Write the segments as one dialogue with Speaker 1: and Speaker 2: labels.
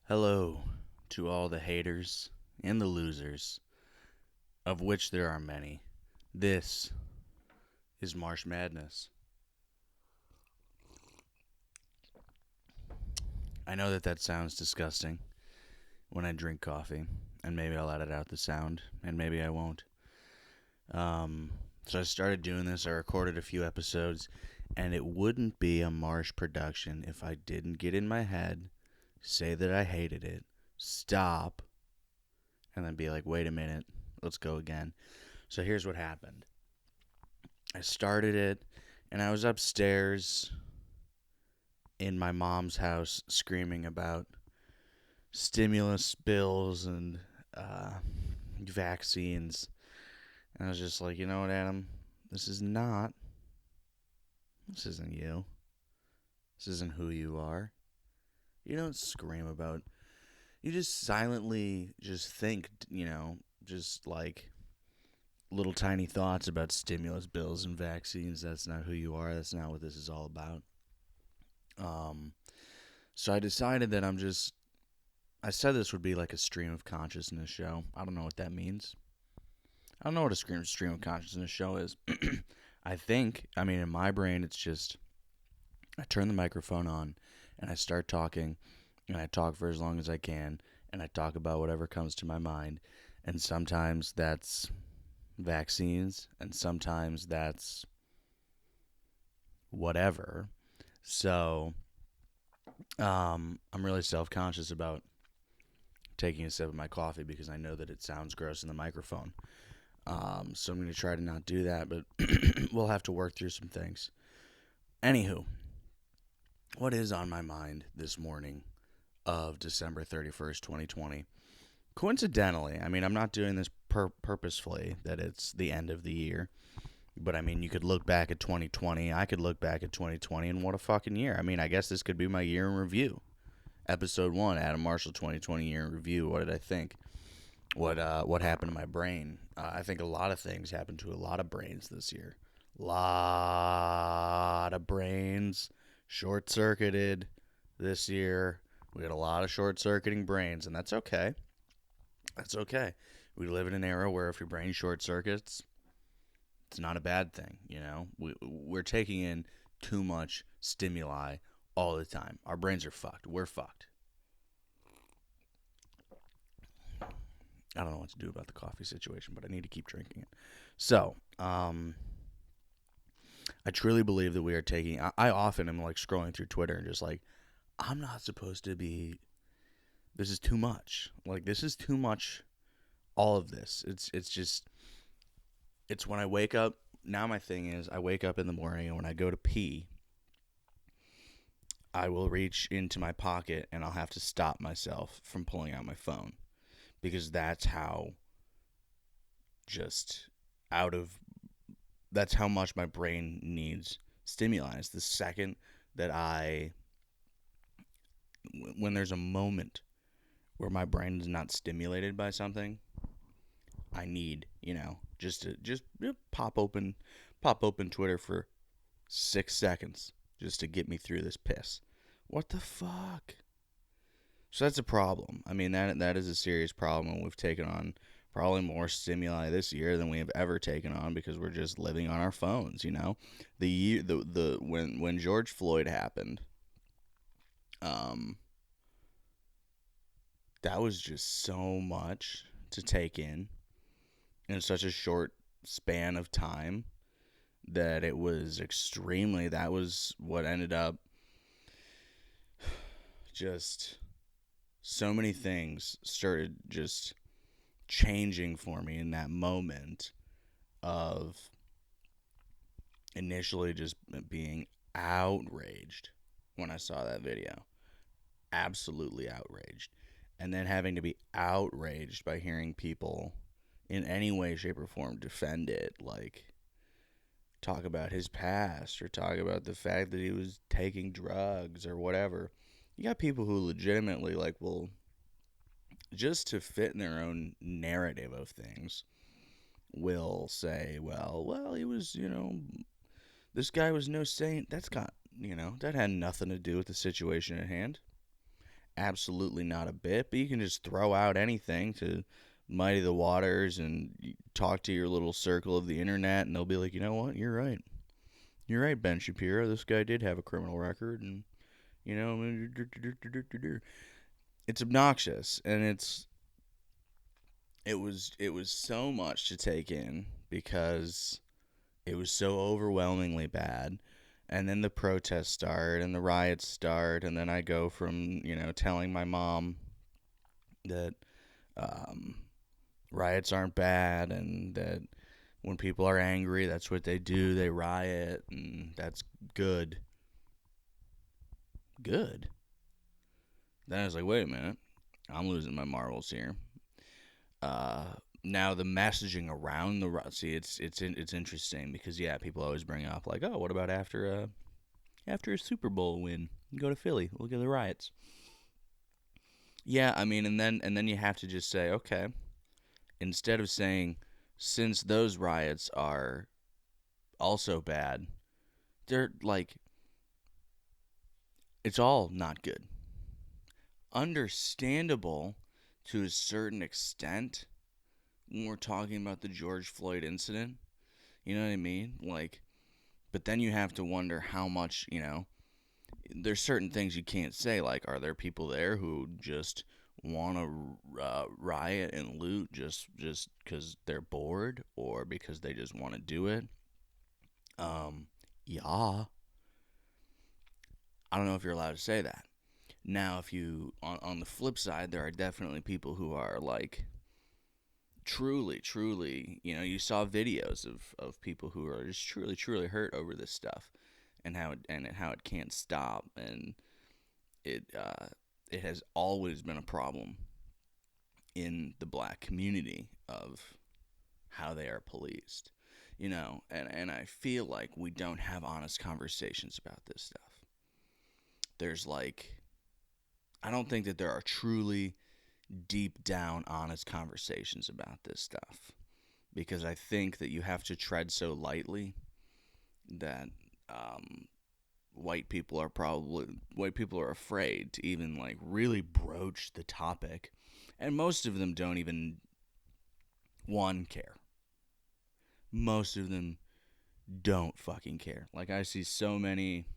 Speaker 1: Hello to all the haters and the losers, of which there are many. This is Marsh Madness. I know that sounds disgusting when I drink coffee, and maybe I'll edit out the sound, and maybe I won't. Um, so I started doing this. I recorded a few episodes, and it wouldn't be a Marsh production if I didn't get in my head, say that I hated it, stop, and then be like, wait a minute, let's go again. So here's what happened. I started it, and I was upstairs in my mom's house screaming about stimulus bills and vaccines. And I was just like, you know what, Adam? This is not. This isn't you. This isn't who you are. You don't scream about. You just silently just think, just like little tiny thoughts about stimulus bills and vaccines. That's not who you are. That's not what this is all about. Um, so I decided that I said this would be like a stream of consciousness show. I don't know what that means. I don't know what a stream of consciousness show is. In my brain, it's just I turn the microphone on and I start talking, and I talk for as long as I can, and I talk about whatever comes to my mind. And sometimes that's vaccines, and sometimes that's whatever. So, I'm really self conscious about taking a sip of my coffee because I know that it sounds gross in the microphone. So I'm going to try to not do that, but we'll have to work through some things. Anywho, what is on my mind this morning of December 31st, 2020? Coincidentally, I'm not doing this purposefully, that it's the end of the year. But you could look back at 2020. I could look back at 2020, and what a fucking year. I guess this could be my year in review. Episode 1, Adam Marshall 2020 year in review. What did I think? What happened to my brain? I think a lot of things happened to a lot of brains this year. Lot of brains short-circuited this year. We had a lot of short-circuiting brains, and that's okay. That's okay. We live in an era where if your brain short-circuits, it's not a bad thing, We're taking in too much stimuli all the time. Our brains are fucked. We're fucked. I don't know what to do about the coffee situation, but I need to keep drinking it. So, I truly believe that we are taking. I often am like scrolling through Twitter and just like, I'm not supposed to be. This is too much. Like, this is too much. All of this. It's just. It's when I wake up. Now my thing is, I wake up in the morning, and when I go to pee, I will reach into my pocket and I'll have to stop myself from pulling out my phone, because that's how just out of that's how much my brain needs stimuli. It's the second that when there's a moment where my brain is not stimulated by something, I need, just pop open Twitter for 6 seconds just to get me through this piss. What the fuck? So that's a problem. That is a serious problem, and we've taken on probably more stimuli this year than we have ever taken on, because we're just living on our phones. When George Floyd happened, that was just so much to take in such a short span of time that it was extremely. That was what ended up just. So many things started just changing for me in that moment of initially just being outraged when I saw that video. Absolutely outraged. And then having to be outraged by hearing people in any way, shape, or form defend it. Like, talk about his past, or talk about the fact that he was taking drugs or whatever. You got people who legitimately, will, just to fit in their own narrative of things, will say, well, he was, this guy was no saint. That's got, that had nothing to do with the situation at hand. Absolutely not a bit, but you can just throw out anything to muddy the waters and talk to your little circle of the internet, and they'll be like, you know what, you're right. You're right, Ben Shapiro. This guy did have a criminal record, and, you know, it's obnoxious, and it was so much to take in because it was so overwhelmingly bad. And then the protests start and the riots start, and then I go from, telling my mom that um, riots aren't bad and that when people are angry, that's what they do. They riot, and that's good. Good. Then I was like, wait a minute. I'm losing my marbles here. Uh, Now the messaging around the see, it's interesting because yeah, people always bring up like, oh, what about after a Super Bowl win, go to Philly, look at the riots. Yeah, I mean, and then you have to just say, okay, instead of saying since those riots are also bad, they're like it's all not good. Understandable to a certain extent when we're talking about the George Floyd incident. You know what I mean? Like, but then you have to wonder how much, there's certain things you can't say. Like, are there people there who just want to riot and loot just because they're bored or because they just want to do it? Yeah. I don't know if you're allowed to say that. Now, if you on the flip side, there are definitely people who are like truly, truly, you saw videos of people who are just truly, truly hurt over this stuff and how it can't stop, and it has always been a problem in the black community of how they are policed, and I feel like we don't have honest conversations about this stuff. There's like I don't think that there are truly deep down honest conversations about this stuff because I think that you have to tread so lightly that um, white people are afraid to even like really broach the topic, and most of them don't even one care. Most of them don't fucking care. Like I see so many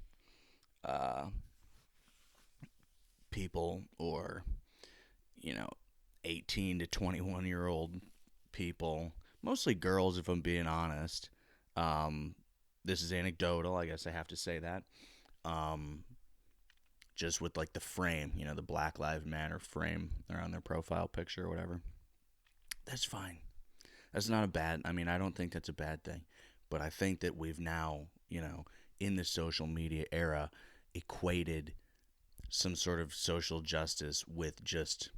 Speaker 1: uh, people or you know 18 to 21-year-old people, mostly girls if I'm being honest. Um, this is anecdotal, I guess I have to say that. Um, just with like the frame, the Black Lives Matter frame around their profile picture or whatever. That's fine. That's not a bad. I mean, I don't think that's a bad thing, but I think that we've now, in the social media era, equated some sort of social justice with just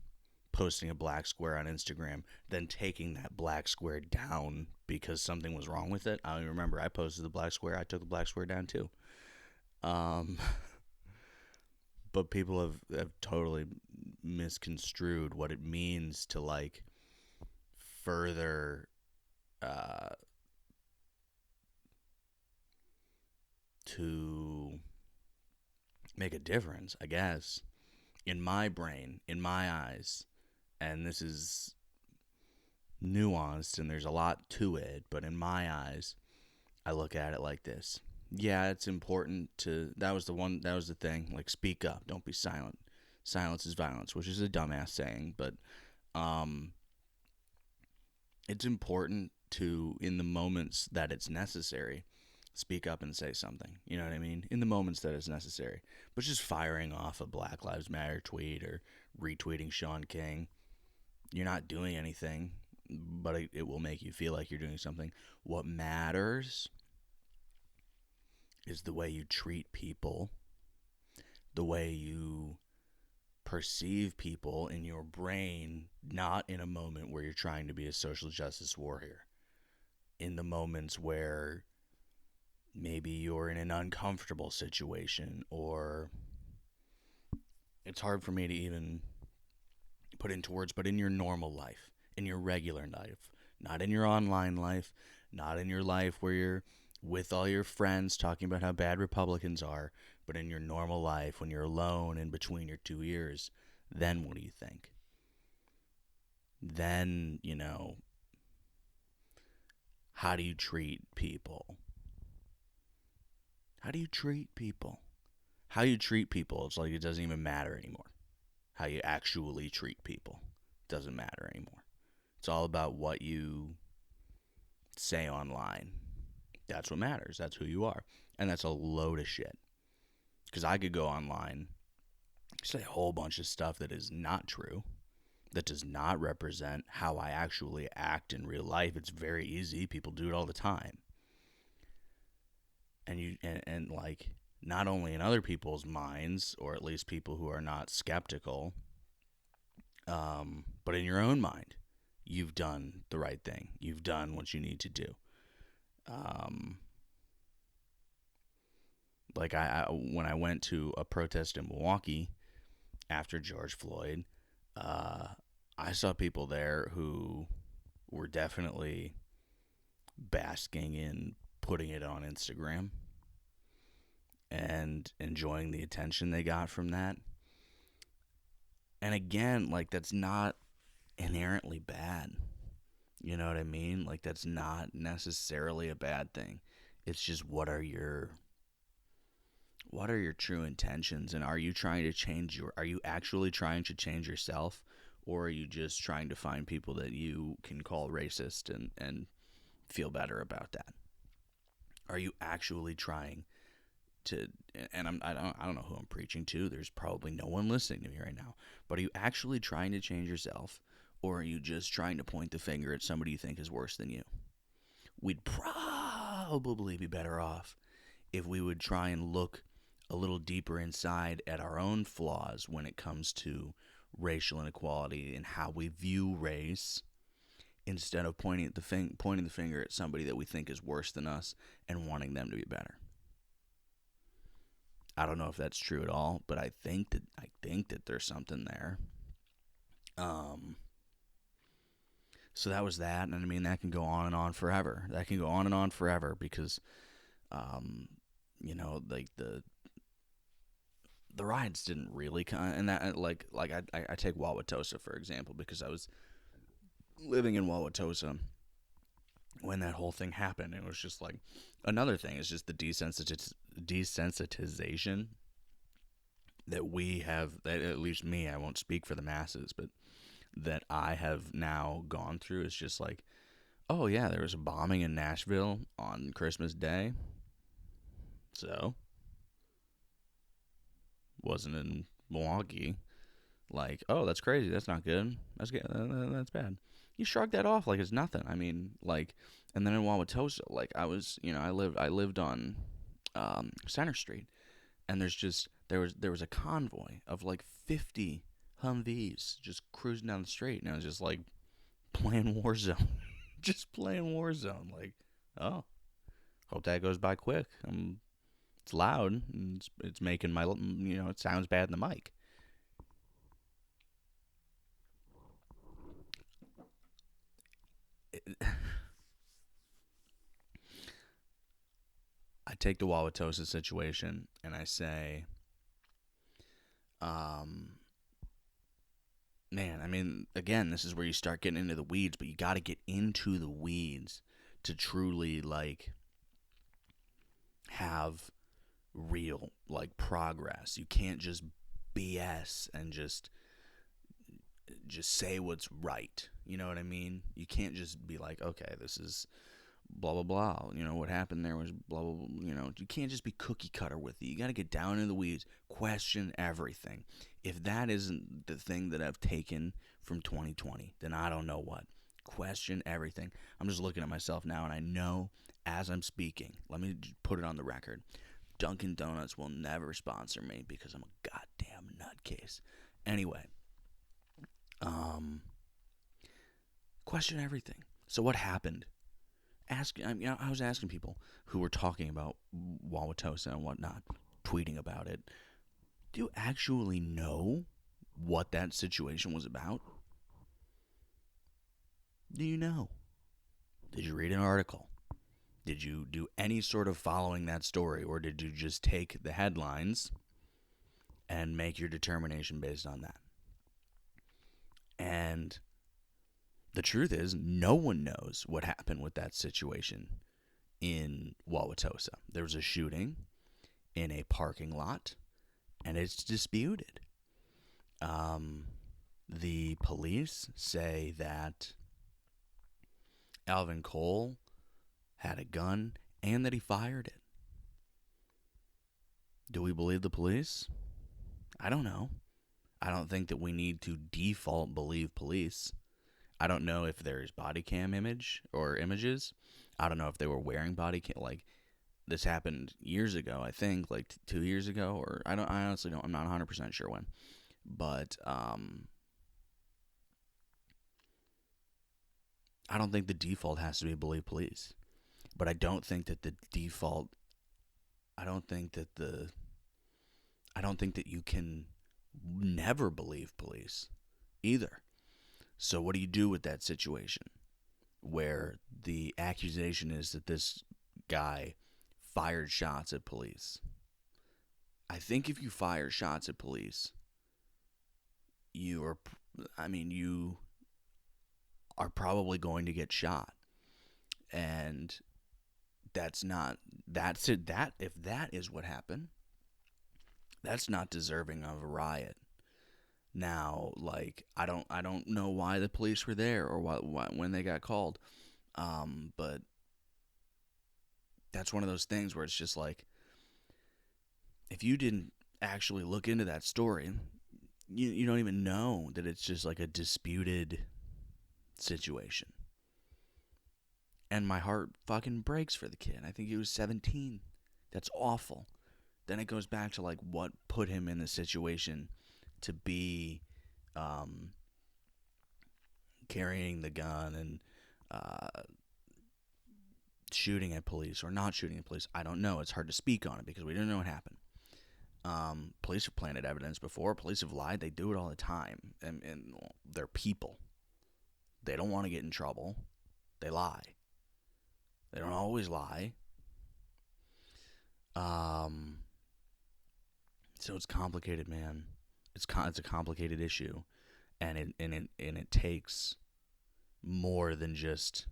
Speaker 1: posting a black square on Instagram, then taking that black square down because something was wrong with it. I remember I posted the black square. I took the black square down too. Um, but people have totally misconstrued what it means to like further uh, to make a difference, I guess, in my brain, in my eyes. And this is nuanced and there's a lot to it, but in my eyes, I look at it like this. Yeah, it's important to that was the thing, like speak up, don't be silent. Silence is violence, which is a dumbass saying, but um it's important to, in the moments that it's necessary, speak up and say something. You know what I mean? In the moments that it's necessary. But just firing off a Black Lives Matter tweet or retweeting Sean King, you're not doing anything, but it will make you feel like you're doing something. What matters is the way you treat people, the way you perceive people in your brain, not in a moment where you're trying to be a social justice warrior. In the moments where maybe you're in an uncomfortable situation, or it's hard for me to even put into words, but in your normal life, in your regular life, not in your online life, not in your life where you're with all your friends talking about how bad Republicans are, but in your normal life, when you're alone in between your two ears, then what do you think? Then, how do you treat people? How do you treat people? How you treat people, it's like it doesn't even matter anymore. How you actually treat people doesn't matter anymore. It's all about what you say online. That's what matters. That's who you are. And that's a load of shit. Because I could go online, say a whole bunch of stuff that is not true, that does not represent how I actually act in real life. It's very easy. People do it all the time. And like, not only in other people's minds, or at least people who are not skeptical, but in your own mind, you've done the right thing. You've done what you need to do. Like when I went to a protest in Milwaukee after George Floyd, I saw people there who were definitely basking in putting it on Instagram and enjoying the attention they got from that. And again, like, that's not inherently bad. You know what I mean? Like, that's not necessarily a bad thing. It's just what are your true intentions, and are you actually trying to change yourself, or are you just trying to find people that you can call racist and feel better about that? Are you actually trying to, and I don't know who I'm preaching to. There's probably no one listening to me right now. But are you actually trying to change yourself, or are you just trying to point the finger at somebody you think is worse than you? We'd probably be better off if we would try and look a little deeper inside at our own flaws when it comes to racial inequality and how we view race, instead of pointing the finger at somebody that we think is worse than us and wanting them to be better. I don't know if that's true at all, but I think that there's something there. So that was that, and I mean, that can go on and on forever. Because, like the riots didn't really and that, like I take Wauwatosa for example, because I was living in Wauwatosa when that whole thing happened. It was just like, another thing is just the desensitization that we have, that at least me, I won't speak for the masses, but that I have now gone through. Is just like, oh yeah, there was a bombing in Nashville on Christmas Day, so wasn't in Milwaukee. Like, oh, that's crazy, that's not good, that's good, that's bad. You shrug that off like it's nothing. I mean, like, and then in Wauwatosa, like, I lived on Center Street, and there was a convoy of like 50 Humvees just cruising down the street, and I was just like, playing Warzone, just playing Warzone. Like, oh, hope that goes by quick. It's loud, and it's making my, it sounds bad in the mic. I take the Wauwatosa situation and I say, man, I mean, again, this is where you start getting into the weeds, but you got to get into the weeds to truly, like, have real, like, progress. You can't just BS and just say what's right. You know what I mean? You can't just be like, okay, this is blah blah blah. What happened there was blah blah blah. You can't just be cookie cutter with it. You got to get down in the weeds, question everything. If that isn't the thing that I've taken from 2020, then I don't know what. Question everything. I'm just looking at myself now, and I know as I'm speaking, let me put it on the record, Dunkin' Donuts will never sponsor me because I'm a goddamn nutcase. Anyway, question everything. So what happened? I was asking people who were talking about Wauwatosa and whatnot, tweeting about it. Do you actually know what that situation was about? Do you know? Did you read an article? Did you do any sort of following that story, or did you just take the headlines and make your determination based on that? And the truth is, no one knows what happened with that situation in Wauwatosa. There was a shooting in a parking lot, and it's disputed. The police say that Alvin Cole had a gun and that he fired it. Do we believe the police? I don't know. I don't think that we need to default believe police. I don't know if there's body cam images. I don't know if they were wearing body cam. Like, this happened years ago, I think, like 2 years ago, or I honestly don't. I'm not 100% sure when. But I don't think the default has to be believe police. But I don't think that the default. I don't think that you can never believe police either. So what do you do with that situation where the accusation is that this guy fired shots at police? I think if you fire shots at police, you are probably going to get shot. And if that is what happened, that's not deserving of a riot. Now, like, I don't know why the police were there or when they got called, but that's one of those things where it's just like, if you didn't actually look into that story, you don't even know that it's just like a disputed situation. And my heart fucking breaks for the kid. I think he was 17. That's awful. Then it goes back to like what put him in the situation to be carrying the gun and shooting at police or not shooting at police. I don't know. It's hard to speak on it because we don't know what happened. Police have planted evidence before. Police have lied. They do it all the time. And they're people. They don't want to get in trouble. They lie. They don't always lie. So it's complicated, man. It's a complicated issue, and it takes more than just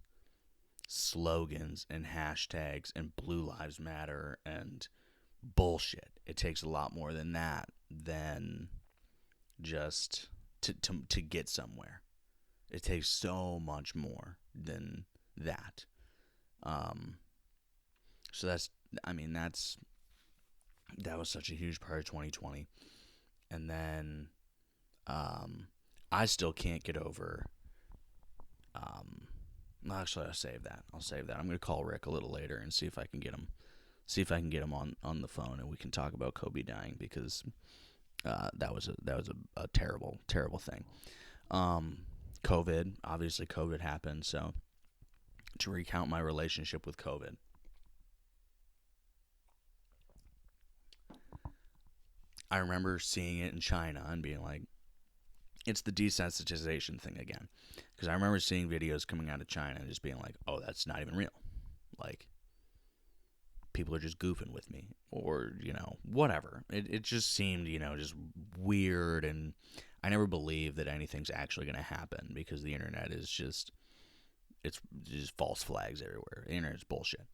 Speaker 1: slogans and hashtags and Blue Lives Matter and bullshit. It takes a lot more than that, than just to get somewhere. It takes so much more than that. So that was such a huge part of 2020. And then I still can't get over actually I'll save that. I'm going to call Rick a little later and see if I can get him on the phone, and we can talk about Kobe dying, because that was a terrible thing. COVID, obviously COVID happened, so to recount my relationship with COVID. I remember seeing it in China and being like, it's the desensitization thing again. Because I remember seeing videos coming out of China and just being like, oh, that's not even real. Like, people are just goofing with me. Or, whatever. It just seemed, just weird. And I never believed that anything's actually going to happen, because the internet is just, it's just false flags everywhere. The internet's bullshit.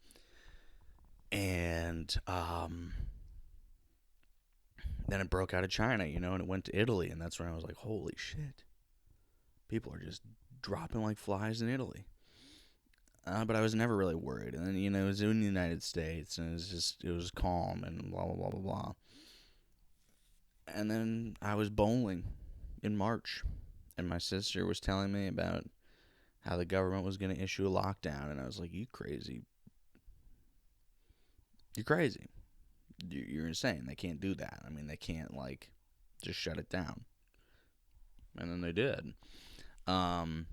Speaker 1: And, then it broke out of China, and it went to Italy, and that's when I was like, holy shit. People are just dropping like flies in Italy. But I was never really worried. And then, it was in the United States, and it was calm and blah, blah, blah, blah, blah. And then I was bowling in March, and my sister was telling me about how the government was going to issue a lockdown, and I was like, you crazy. You're crazy. You're insane. They can't do that. I mean, they can't, just shut it down. And then they did. And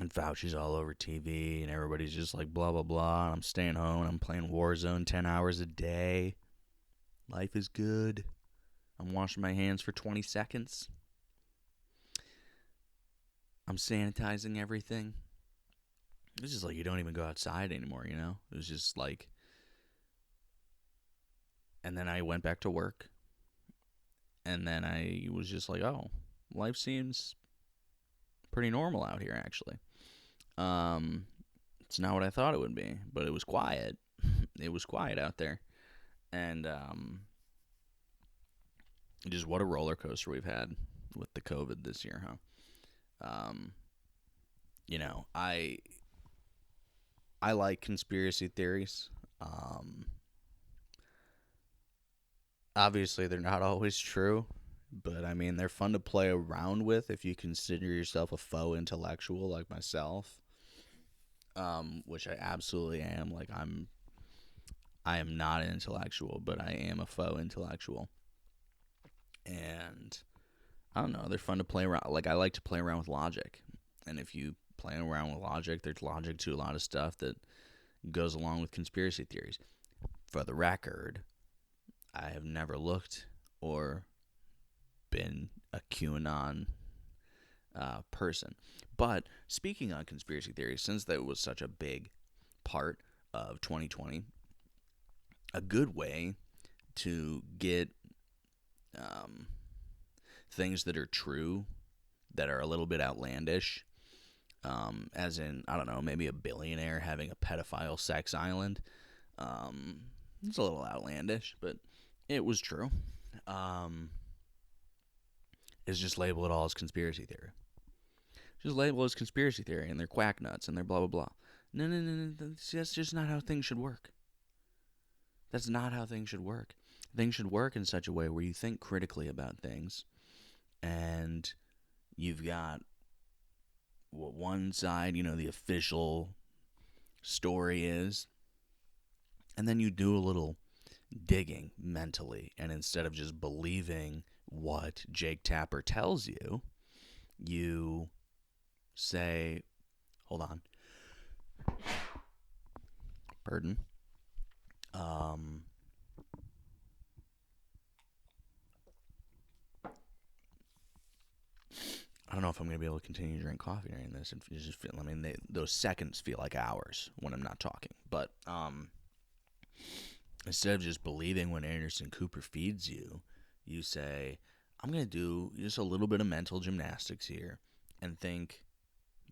Speaker 1: Fauci's all over TV, and everybody's just like, blah, blah, blah. And I'm staying home, and I'm playing Warzone 10 hours a day. Life is good. I'm washing my hands for 20 seconds. I'm sanitizing everything. It was just like you don't even go outside anymore, you know? It was just like, and then I went back to work, and then I was just like, oh, life seems pretty normal out here, actually. Um, it's not what I thought it would be, but it was quiet. It was quiet out there. And just what a roller coaster we've had with the COVID this year, huh? You know, I like conspiracy theories. Um, Obviously, they're not always true, but I mean, they're fun to play around with if you consider yourself a faux intellectual like myself, which I absolutely am. Like, I am not an intellectual, but I am a faux intellectual, and I don't know, they're fun to play around. Like, I like to play around with logic, and if you play around with logic, there's logic to a lot of stuff that goes along with conspiracy theories. For the record, I have never looked or been a QAnon person. But speaking on conspiracy theories, since that was such a big part of 2020, a good way to get um, things that are true, that are a little bit outlandish, as in, I don't know, maybe a billionaire having a pedophile sex island. It's a little outlandish, but it was true. Um, is just label it all as conspiracy theory. Just label it as conspiracy theory, and they're quack nuts, and they're blah blah blah. No, no, no, no. That's just not how things should work. That's not how things should work. Things should work in such a way where you think critically about things, and you've got what one side, you know, the official story is, and then you do a little digging mentally, and instead of just believing what Jake Tapper tells you, you say, hold on, pardon. Um, I don't know if I'm going to be able to continue to drink coffee during this. It just feel, I mean, those seconds feel like hours when I'm not talking. But instead of just believing when Anderson Cooper feeds you, you say, I'm going to do just a little bit of mental gymnastics here and think,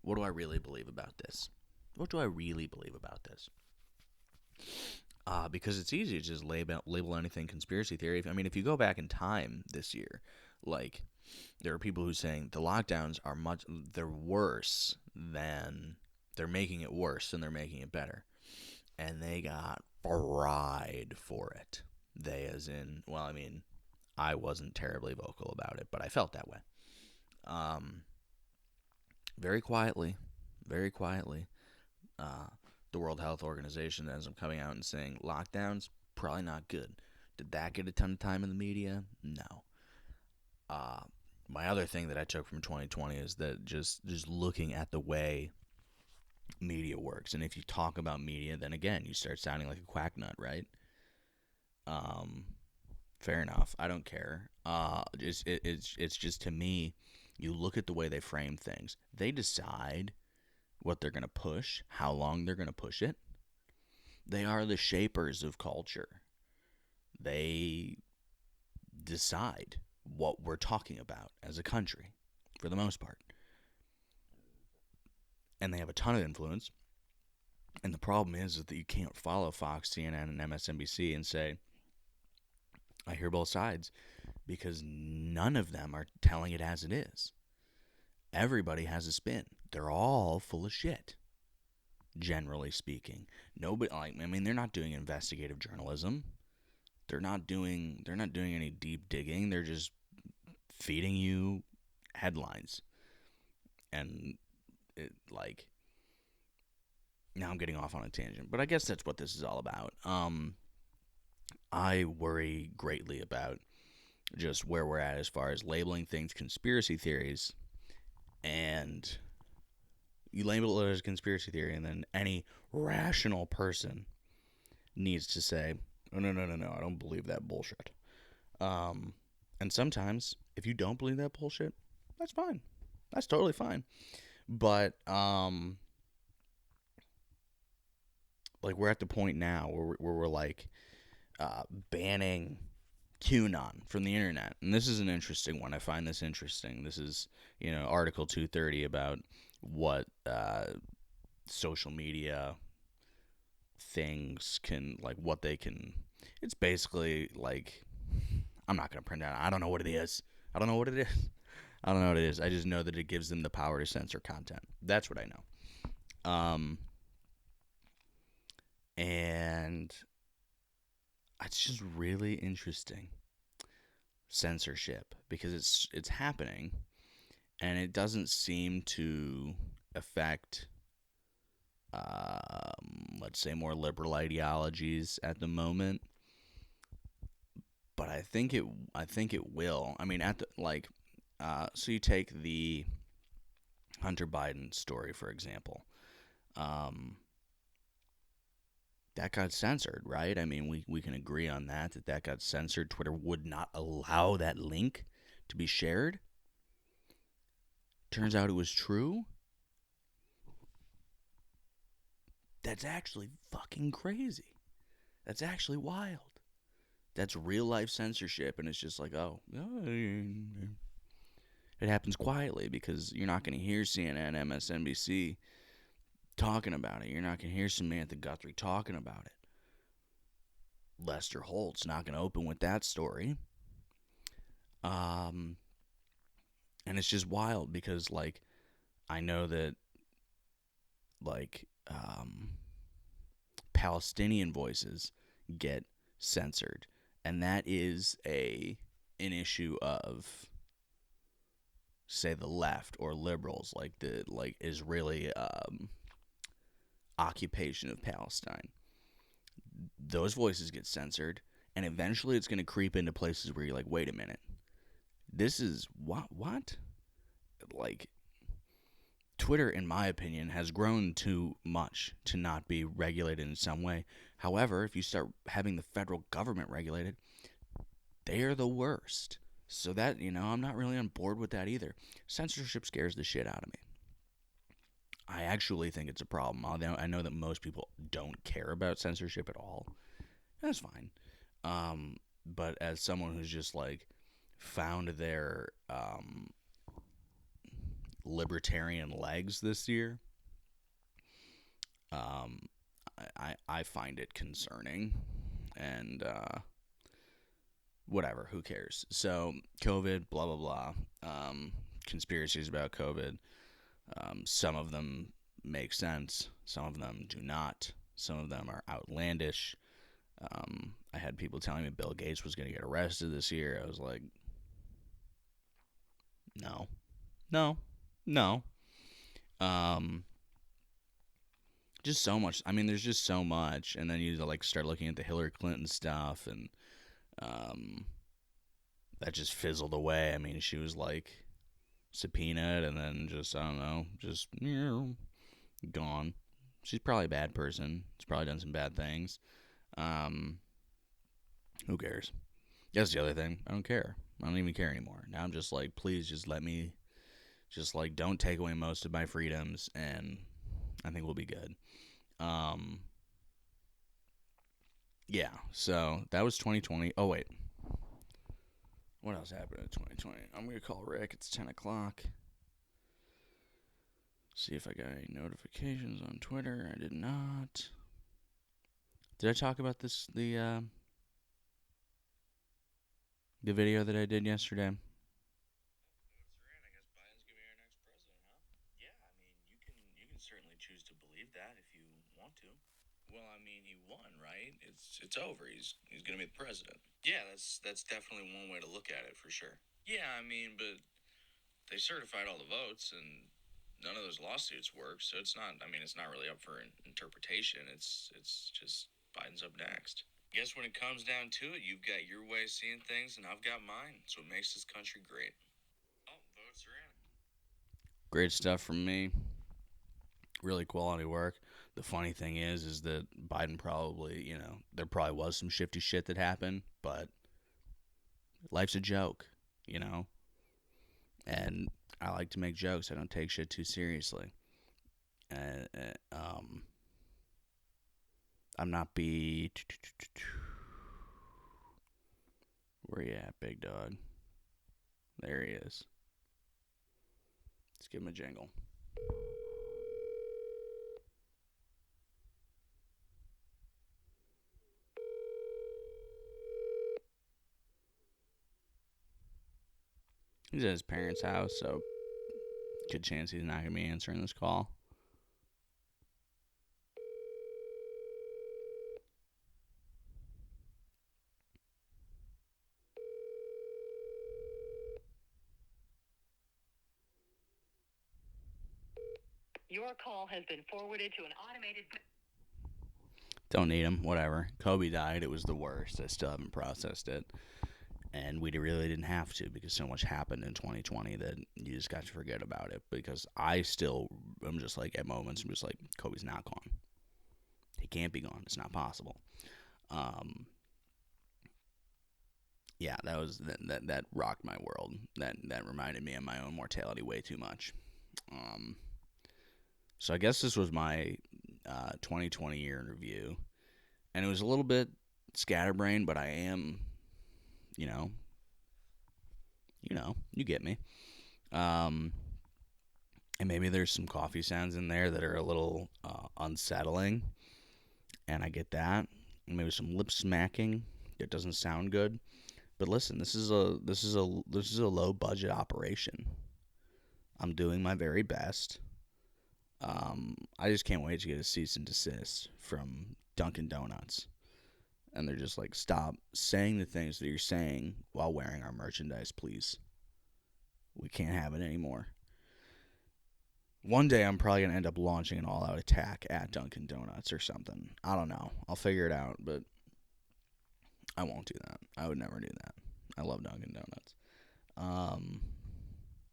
Speaker 1: what do I really believe about this? What do I really believe about this? Because it's easy to just label anything conspiracy theory. I mean, if you go back in time this year, like, there are people who are saying the lockdowns are they're worse than, they're making it worse than they're making it better. And they got fried for it. They, as in, well, I mean, I wasn't terribly vocal about it, but I felt that way. Um, very quietly, very quietly, uh, the World Health Organization ends up coming out and saying lockdowns, probably not good. Did that get a ton of time in the media? No. Uh, my other thing that I took from 2020 is that just looking at the way media works, and if you talk about media, then again you start sounding like a quack nut, right? Um, Fair enough. I don't care. It's just, to me, you look at the way they frame things. They decide what they're gonna push, how long they're gonna push it. They are the shapers of culture. They decide what we're talking about as a country, for the most part. And they have a ton of influence. And the problem is that you can't follow Fox, CNN, and MSNBC and say, I hear both sides, because none of them are telling it as it is. Everybody has a spin. They're all full of shit, generally speaking. Nobody, like, I mean, they're not doing investigative journalism. They're not doing any deep digging. They're just feeding you headlines. And it, like, now I'm getting off on a tangent, but I guess that's what this is all about. I worry greatly about just where we're at as far as labeling things conspiracy theories, and you label it as a conspiracy theory, and then any rational person needs to say, oh, no, no, no, no, I don't believe that bullshit. And sometimes, if you don't believe that bullshit, that's fine. That's totally fine. But Like, we're at the point now where we're like banning QAnon from the internet. And this is an interesting one. I find this interesting. This is, Article 230 about what social media things can, like, what they can. It's basically like, I'm not going to print out. I don't know what it is. I don't know what it is. I don't know what it is. I just know that it gives them the power to censor content. That's what I know. And it's just really interesting, censorship, because it's happening, and it doesn't seem to affect, let's say, more liberal ideologies at the moment. But I think it will. I mean, at the like, so you take the Hunter Biden story, for example. Um, that got censored, right? I mean, we can agree on that got censored. Twitter would not allow that link to be shared. Turns out it was true. That's actually fucking crazy. That's actually wild. That's real life censorship, and it's just like, oh, it happens quietly because you're not going to hear CNN, MSNBC talking about it. You're not going to hear Samantha Guthrie talking about it. Lester Holt's not going to open with that story. And it's just wild because, like, I know that, like, Palestinian voices get censored, and that is an issue of, say, the left or liberals, like the Israeli occupation of Palestine. Those voices get censored, and eventually it's going to creep into places where you're like, wait a minute, this is what? Like, Twitter, in my opinion, has grown too much to not be regulated in some way. However, if you start having the federal government regulated, they are the worst. So that, I'm not really on board with that either. Censorship scares the shit out of me. I actually think it's a problem. I know that most people don't care about censorship at all. That's fine. But as someone who's just like found their libertarian legs this year, I find it concerning, and whatever, who cares? So COVID, blah blah blah, conspiracies about COVID. Some of them make sense, some of them do not. Some of them are outlandish. I had people telling me Bill Gates was going to get arrested this year. I was like, no, no, no. Um, just so much. I mean, there's just so much, and then you like start looking at the Hillary Clinton stuff, and um, that just fizzled away. I mean, she was like subpoenaed, and then just, I don't know, just gone. She's probably a bad person. She's probably done some bad things. Um, who cares? That's the other thing. I don't care. I don't even care anymore. Now I'm just like, please just let me, just like, don't take away most of my freedoms, and I think we'll be good. Um, yeah, so that was 2020. Oh, wait. What else happened in 2020? I'm going to call Rick. It's 10 o'clock. See if I got any notifications on Twitter. I did not. Did I talk about the video that I did yesterday? Yeah, I mean, you can certainly choose to believe that if you want to. Well, I mean, he won, right? It's over. He's gonna be the president. Yeah, that's definitely one way to look at it for sure. Yeah, I mean, but they certified all the votes, and none of those lawsuits work. So it's not. I mean, it's not really up for interpretation. It's just Biden's up next. Guess when it comes down to it, you've got your way of seeing things, and I've got mine. So it makes this country great. Oh, votes are in. Great stuff from me. Really quality work. The funny thing is that Biden probably, there probably was some shifty shit that happened, but life's a joke, you know? And I like to make jokes. I don't take shit too seriously. Uh, uh, um, I'm not be. Where you at, big dog? There he is. Let's give him a jingle. He's at his parents' house, so good chance he's not going to be answering this call.
Speaker 2: Your call has been forwarded to an automated.
Speaker 1: Don't need him. Whatever. Kobe died. It was the worst. I still haven't processed it. And we really didn't have to because so much happened in 2020 that you just got to forget about it. Because I still am just like, at moments, I'm just like, Kobe's not gone. He can't be gone. It's not possible. Um, yeah, that rocked my world. That reminded me of my own mortality way too much. Um, so I guess this was my 2020 year in review, and it was a little bit scatterbrained, but I am, you know, you get me. Um, and maybe there's some coffee sounds in there that are a little unsettling, and I get that. Maybe some lip smacking that doesn't sound good. But listen, this is a low budget operation. I'm doing my very best. I just can't wait to get a cease and desist from Dunkin' Donuts. And they're just like, stop saying the things that you're saying while wearing our merchandise, please. We can't have it anymore. One day I'm probably going to end up launching an all out attack at Dunkin' Donuts or something. I don't know. I'll figure it out, but I won't do that. I would never do that. I love Dunkin' Donuts. Um,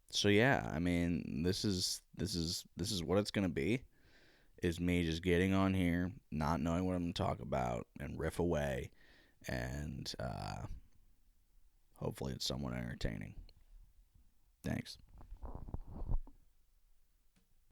Speaker 1: so yeah, I mean, this is what it's gonna be. Is me just getting on here, not knowing what I'm gonna talk about, and riff away, and hopefully it's somewhat entertaining. Thanks.